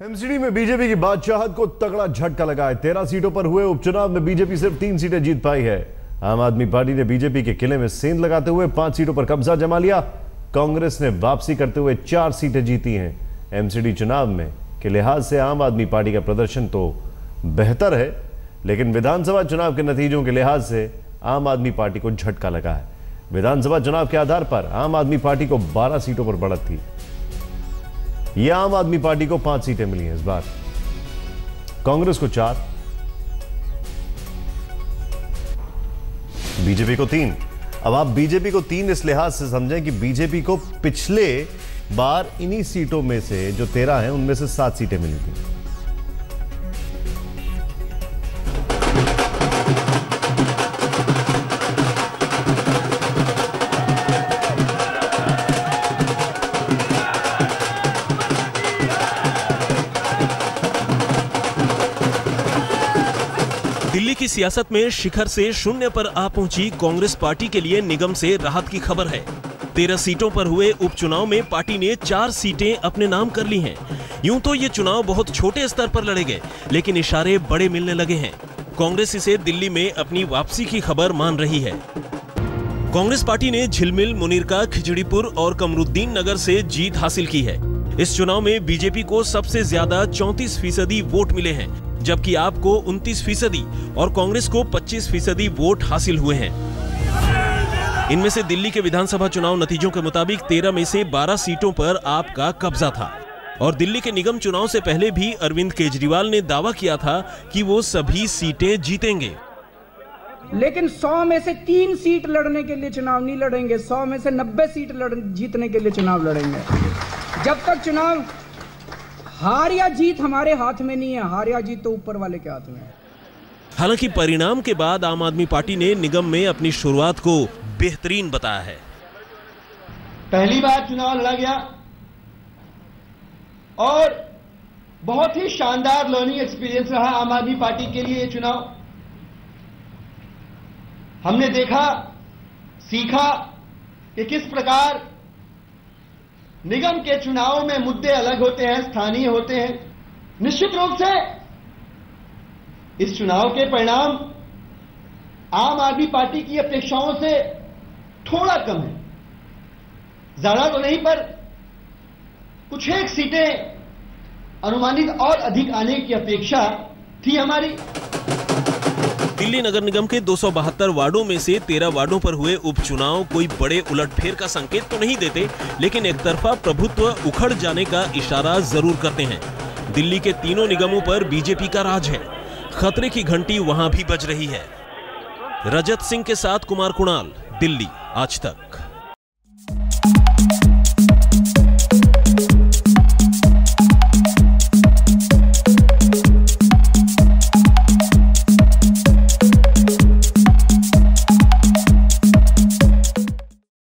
MCD में BJP की बादशाहत को तगड़ा झटका लगा है। 13 सीटों पर हुए उपचुनाव में बीजेपी सिर्फ 3 सीटें जीत पाई है। आम आदमी पार्टी ने बीजेपी के किले में सेंध लगाते हुए 5 सीटों पर कब्जा जमा लिया। कांग्रेस ने वापसी करते हुए 4 सीटें जीती हैं। एमसीडी चुनाव में के लिहाज से आम आदमी पार्टी का प्रदर्शन तो बेहतर है, लेकिन विधानसभा चुनाव के नतीजों के लिहाज से आम आदमी पार्टी को झटका लगा है। विधानसभा चुनाव के आधार पर आम आदमी पार्टी को 12 सीटों पर बढ़त थी। यह आम आदमी पार्टी को 5 सीटें मिली हैं इस बार, कांग्रेस को 4, बीजेपी को 3। अब आप बीजेपी को 3 इस लिहाज से समझें कि बीजेपी को पिछले बार इन्हीं सीटों में से जो 13 हैं उनमें से 7 सीटें मिली थी। दिल्ली की सियासत में शिखर से शून्य पर आ पहुंची कांग्रेस पार्टी के लिए निगम से राहत की खबर है। 13 सीटों पर हुए उपचुनाव में पार्टी ने 4 सीटें अपने नाम कर ली हैं। यूं तो ये चुनाव बहुत छोटे स्तर पर लड़े गए, लेकिन इशारे बड़े मिलने लगे हैं। कांग्रेस इसे दिल्ली में अपनी वापसी की खबर मान रही है। कांग्रेस पार्टी ने झिलमिल, मुनीरका, खिचड़ीपुर और कमरुद्दीन नगर से जीत हासिल की है। इस चुनाव में बीजेपी को सबसे ज्यादा 34% वोट मिले हैं, जबकि आपको 29% और कांग्रेस को 25% वोट हासिल हुए हैं। इनमें से दिल्ली के विधानसभा चुनाव नतीजों के मुताबिक 13 में से 12 सीटों पर आपका कब्जा था और दिल्ली के निगम चुनाव से पहले भी अरविंद केजरीवाल ने दावा किया था कि वो सभी सीटें जीतेंगे। लेकिन 100 में से 3 सीट लड़ने के लिए चुनाव नहीं लड़ेंगे, 100 में से 90 सीट जीतने के लिए चुनाव लड़ेंगे। जब तक चुनाव हार या जीत हमारे हाथ में नहीं है, हार या जीत तो ऊपर वाले के हाथ में है। हालांकि परिणाम के बाद आम आदमी पार्टी ने निगम में अपनी शुरुआत को बेहतरीन बताया है। पहली बार चुनाव लड़ा गया और बहुत ही शानदार लर्निंग एक्सपीरियंस रहा आम आदमी पार्टी के लिए ये चुनाव। हमने देखा, सीखा कि किस प्रकार निगम के चुनाव में मुद्दे अलग होते हैं, स्थानीय होते हैं। निश्चित रूप से इस चुनाव के परिणाम आम आदमी पार्टी की अपेक्षाओं से थोड़ा कम है, ज्यादा तो नहीं, पर कुछ एक सीटें अनुमानित और अधिक आने की अपेक्षा थी हमारी। दिल्ली नगर निगम के 272 वार्डों में से 13 वार्डों पर हुए उपचुनाव कोई बड़े उलटफेर का संकेत तो नहीं देते, लेकिन एक तरफा प्रभुत्व उखड़ जाने का इशारा जरूर करते हैं। दिल्ली के तीनों निगमों पर बीजेपी का राज है। खतरे की घंटी वहां भी बज रही है। रजत सिंह के साथ कुमार कुणाल, दिल्ली आज तक।